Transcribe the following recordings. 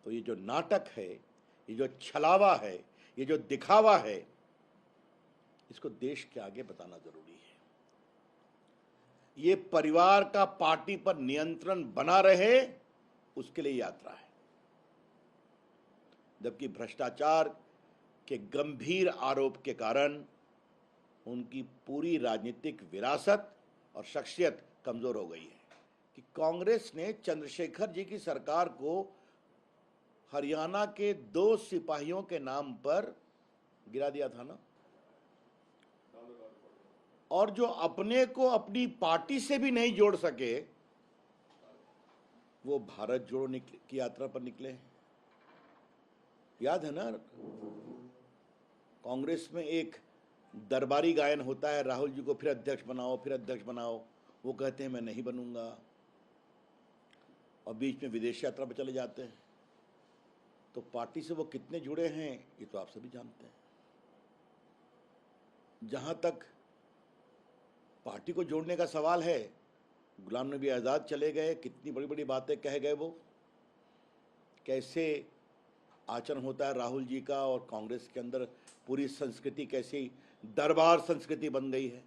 तो ये जो नाटक है, ये जो छलावा है, ये जो दिखावा है, इसको देश के आगे बताना जरूरी है। ये परिवार का पार्टी पर नियंत्रण बना रहे, उसके लिए यात्रा है। जबकि भ्रष्टाचार के गंभीर आरोप के कारण उनकी पूरी राजनीतिक विरासत और शख्सियत कमजोर हो गई है। कि कांग्रेस ने चंद्रशेखर जी की सरकार को हरियाणा के 2 सिपाहियों के नाम पर गिरा दिया था ना, और जो अपने को अपनी पार्टी से भी नहीं जोड़ सके, वो भारत जोड़ो की यात्रा पर निकले। याद है ना, कांग्रेस में एक दरबारी गायन होता है, राहुल जी को फिर अध्यक्ष बनाओ, फिर अध्यक्ष बनाओ। वो कहते हैं मैं नहीं बनूंगा, और बीच में विदेश यात्रा पर चले जाते हैं। तो पार्टी से वो कितने जुड़े हैं ये तो आप सभी जानते हैं। जहां तक पार्टी को जोड़ने का सवाल है, गुलाम नबी आज़ाद चले गए, कितनी बड़ी बड़ी बातें कह गए, वो कैसे आचरण होता है राहुल जी का, और कांग्रेस के अंदर पूरी संस्कृति कैसी दरबार संस्कृति बन गई है।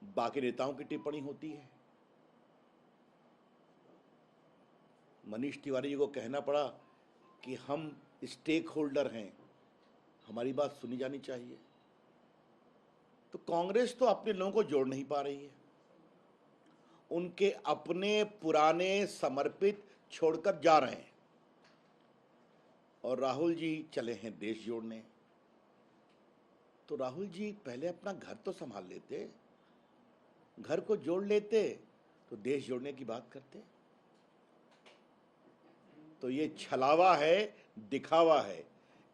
बाकी नेताओं की टिप्पणी होती है। मनीष तिवारी जी को कहना पड़ा कि हम स्टेक होल्डर हैं, हमारी बात सुनी जानी चाहिए। तो कांग्रेस तो अपने लोगों को जोड़ नहीं पा रही है, उनके अपने पुराने समर्पित छोड़कर जा रहे हैं, और राहुल जी चले हैं देश जोड़ने। तो राहुल जी पहले अपना घर तो संभाल लेते, घर को जोड़ लेते तो देश जोड़ने की बात करते। तो ये छलावा है, दिखावा है।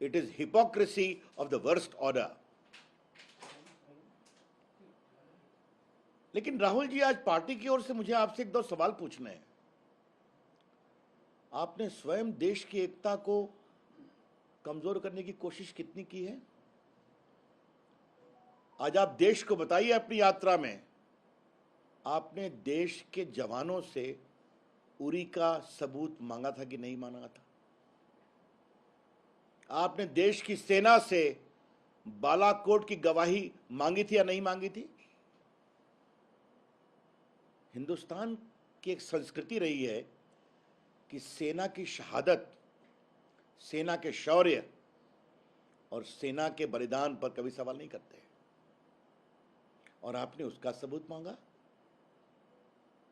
It is hypocrisy of the worst order. लेकिन राहुल जी, आज पार्टी की ओर से मुझे आपसे 1-2 सवाल पूछने हैं। आपने स्वयं देश की एकता को कमजोर करने की कोशिश कितनी की है? आज आप देश को बताइए, अपनी यात्रा में आपने देश के जवानों से उरी का सबूत मांगा था कि नहीं मांगा था? आपने देश की सेना से बालाकोट की गवाही मांगी थी या नहीं मांगी थी? हिंदुस्तान की एक संस्कृति रही है कि सेना की शहादत, सेना के शौर्य और सेना के बलिदान पर कभी सवाल नहीं करते, और आपने उसका सबूत मांगा।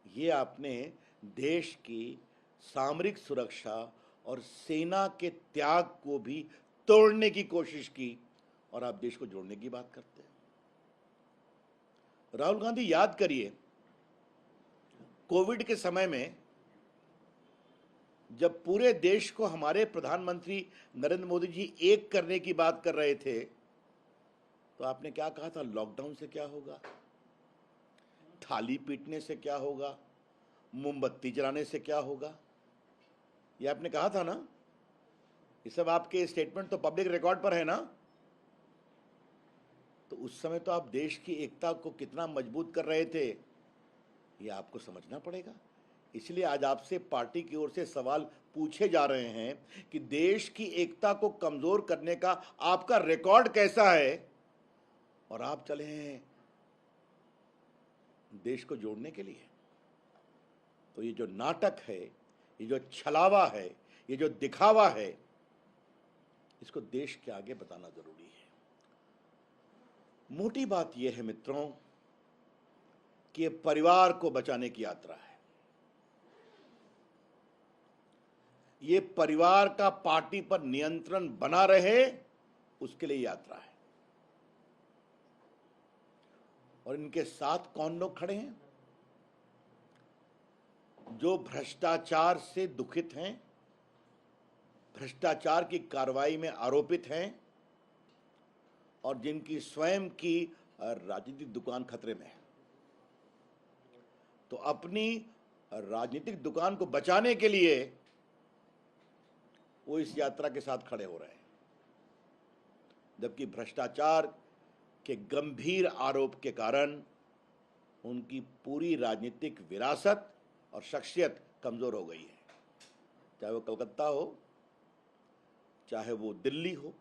ये आपने देश की सामरिक सुरक्षा और सेना के त्याग को भी तोड़ने की कोशिश की, और आप देश को जोड़ने की बात करते हैं। राहुल गांधी, याद करिए, कोविड के समय में जब पूरे देश को हमारे प्रधानमंत्री नरेंद्र मोदी जी एक करने की बात कर रहे थे, तो आपने क्या कहा था? लॉकडाउन से क्या होगा, थाली पीटने से क्या होगा, मोमबत्ती जलाने से क्या होगा, ये आपने कहा था ना। ये सब आपके स्टेटमेंट तो पब्लिक रिकॉर्ड पर है ना। तो उस समय तो आप देश की एकता को कितना मजबूत कर रहे थे, ये आपको समझना पड़ेगा। इसलिए आज आपसे पार्टी की ओर से सवाल पूछे जा रहे हैं कि देश की एकता को कमजोर करने का आपका रिकॉर्ड कैसा है, और आप चले हैं देश को जोड़ने के लिए। तो ये जो नाटक है, ये जो छलावा है, ये जो दिखावा है, इसको देश के आगे बताना जरूरी है। मोटी बात यह है मित्रों कि ये परिवार को बचाने की यात्रा है। ये परिवार का पार्टी पर नियंत्रण बना रहे, उसके लिए यात्रा है। और इनके साथ कौन लोग खड़े हैं? जो भ्रष्टाचार से दुखित हैं, भ्रष्टाचार की कार्रवाई में आरोपित हैं, और जिनकी स्वयं की राजनीतिक दुकान खतरे में है। तो अपनी राजनीतिक दुकान को बचाने के लिए वो इस यात्रा के साथ खड़े हो रहे हैं। जबकि भ्रष्टाचार के गंभीर आरोप के कारण उनकी पूरी राजनीतिक विरासत और शख्सियत कमजोर हो गई है। चाहे वो कलकत्ता हो, चाहे वो दिल्ली हो,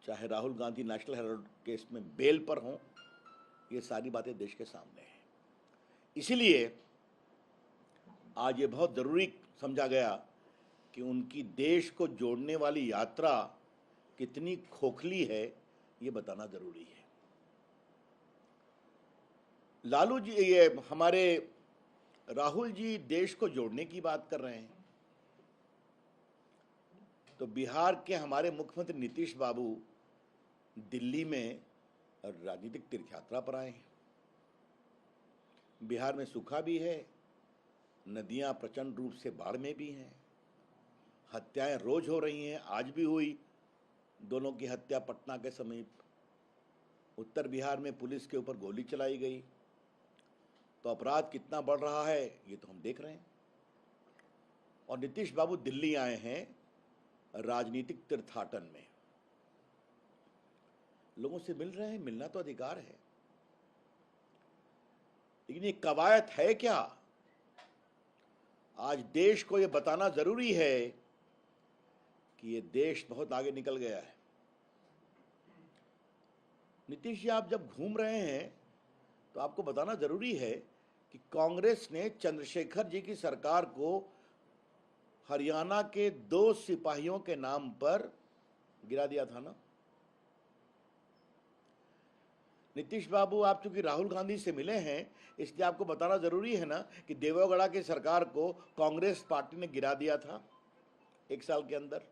चाहे Rahul Gandhi national Herald case में बेल पर हों, ये सारी बातें देश के सामने हैं। इसीलिए आज ये बहुत ज़रूरी समझा गया कि उनकी देश को जोड़ने वाली यात्रा कितनी खोखली है, ये बताना ज़रूरी है। लालू जी, ये हमारे राहुल जी देश को जोड़ने की बात कर रहे हैं, तो बिहार के हमारे मुख्यमंत्री नीतीश बाबू दिल्ली में राजनीतिक तीर्थ यात्रा पर आए हैं। बिहार में सूखा भी है, नदियां प्रचंड रूप से बाढ़ में भी हैं, हत्याएं रोज हो रही हैं, आज भी हुई दोनों की हत्या पटना के समीप। उत्तर बिहार में पुलिस के ऊपर गोली चलाई गई, तो अपराध कितना बढ़ रहा है ये तो हम देख रहे हैं। और नीतीश बाबू दिल्ली आए हैं राजनीतिक तीर्थाटन में, लोगों से मिल रहे हैं, मिलना तो अधिकार है, लेकिन ये कवायद है क्या? आज देश को ये बताना जरूरी है कि ये देश बहुत आगे निकल गया है। नीतीश जी, आप जब घूम रहे हैं तो आपको बताना जरूरी है कि कांग्रेस ने चंद्रशेखर जी की सरकार को हरियाणा के 2 सिपाहियों के नाम पर गिरा दिया था ना। नीतीश बाबू, आप चूंकि राहुल गांधी से मिले हैं, इसलिए आपको बताना जरूरी है ना कि देवेगौड़ा की सरकार को कांग्रेस पार्टी ने गिरा दिया था 1 साल के अंदर।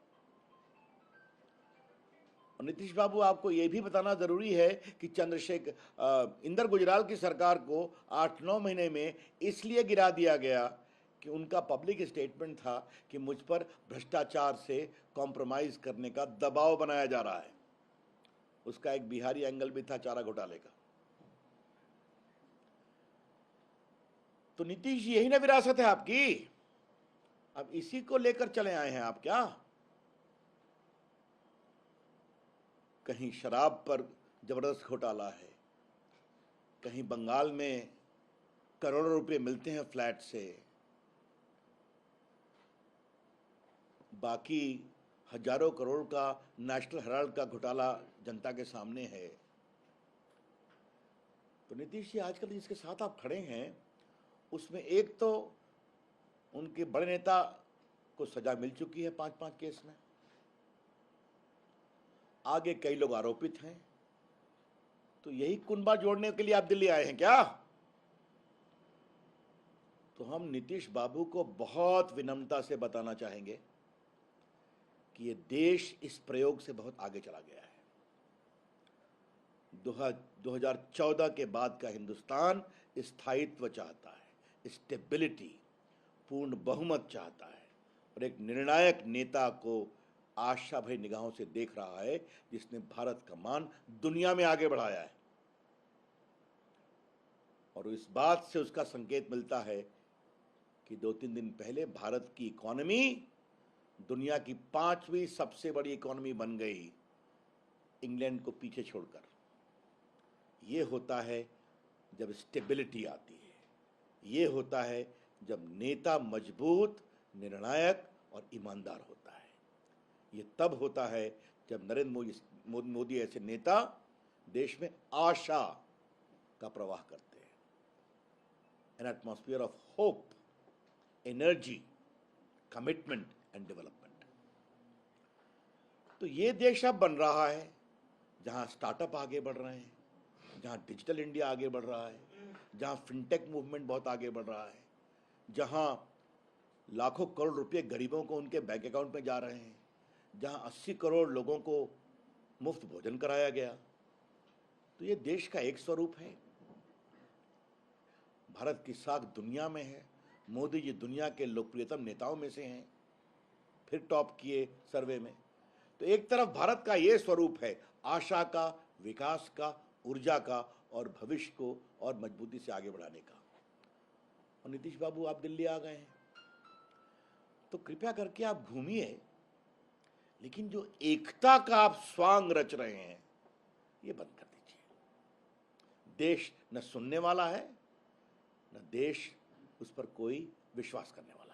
और नीतीश बाबू, आपको यह भी बताना जरूरी है कि इंदर गुजराल की सरकार को 8-9 महीने में इसलिए गिरा दिया गया कि उनका पब्लिक स्टेटमेंट था कि मुझ पर भ्रष्टाचार से कॉम्प्रोमाइज करने का दबाव बनाया जा रहा है। उसका एक बिहारी एंगल भी था, चारा घोटाले का। तो नीतीश जी, यही ना विरासत है आपकी? अब इसी को लेकर चले आए हैं आप क्या? कहीं शराब पर जबरदस्त घोटाला है, कहीं बंगाल में करोड़ों रुपए मिलते हैं फ्लैट से, बाकी हजारों करोड़ का नेशनल हेराल्ड का घोटाला जनता के सामने है। तो नीतीश जी, आजकल जिसके साथ आप खड़े हैं उसमें एक तो उनके बड़े नेता को सजा मिल चुकी है 5-5 केस में, आगे कई लोग आरोपित हैं। तो यही कुनबा जोड़ने के लिए आप दिल्ली आए हैं क्या? तो हम नीतीश बाबू को बहुत विनम्रता से बताना चाहेंगे कि ये देश इस प्रयोग से बहुत आगे चला गया है। 2014 के बाद का हिंदुस्तान स्थायित्व चाहता है, स्टेबिलिटी, पूर्ण बहुमत चाहता है, और एक निर्णायक नेता को आशा भरी निगाहों से देख रहा है जिसने भारत का मान दुनिया में आगे बढ़ाया है। और इस बात से उसका संकेत मिलता है कि 2-3 दिन पहले भारत की इकोनॉमी दुनिया की 5वीं सबसे बड़ी इकोनॉमी बन गई, इंग्लैंड को पीछे छोड़कर। यह होता है जब स्टेबिलिटी आती है, यह होता है जब नेता मजबूत, निर्णायक और ईमानदार होता है। ये तब होता है जब नरेंद्र मोदी ऐसे नेता देश में आशा का प्रवाह करते हैं, N atmosphere of hope, energy, commitment and development. तो ये देश अब बन रहा है जहां स्टार्टअप आगे बढ़ रहे हैं, जहां डिजिटल इंडिया आगे बढ़ रहा है, जहां फिनटेक मूवमेंट बहुत आगे बढ़ रहा है, जहां लाखों करोड़ रुपए गरीबों को उनके बैंक अकाउंट में जा रहे हैं, जहां 80 करोड़ लोगों को मुफ्त भोजन कराया गया। तो ये देश का एक स्वरूप है। भारत की साख दुनिया में है। मोदी जी दुनिया के लोकप्रियतम नेताओं में से हैं, फिर टॉप किए सर्वे में। तो एक तरफ भारत का ये स्वरूप है, आशा का, विकास का, ऊर्जा का, और भविष्य को और मजबूती से आगे बढ़ाने का। और नीतीश बाबू, आप दिल्ली आ गए हैं तो कृपया करके आप घूमिए, लेकिन जो एकता का आप स्वांग रच रहे हैं ये बंद कर दीजिए। देश न सुनने वाला है, न देश उस पर कोई विश्वास करने वाला।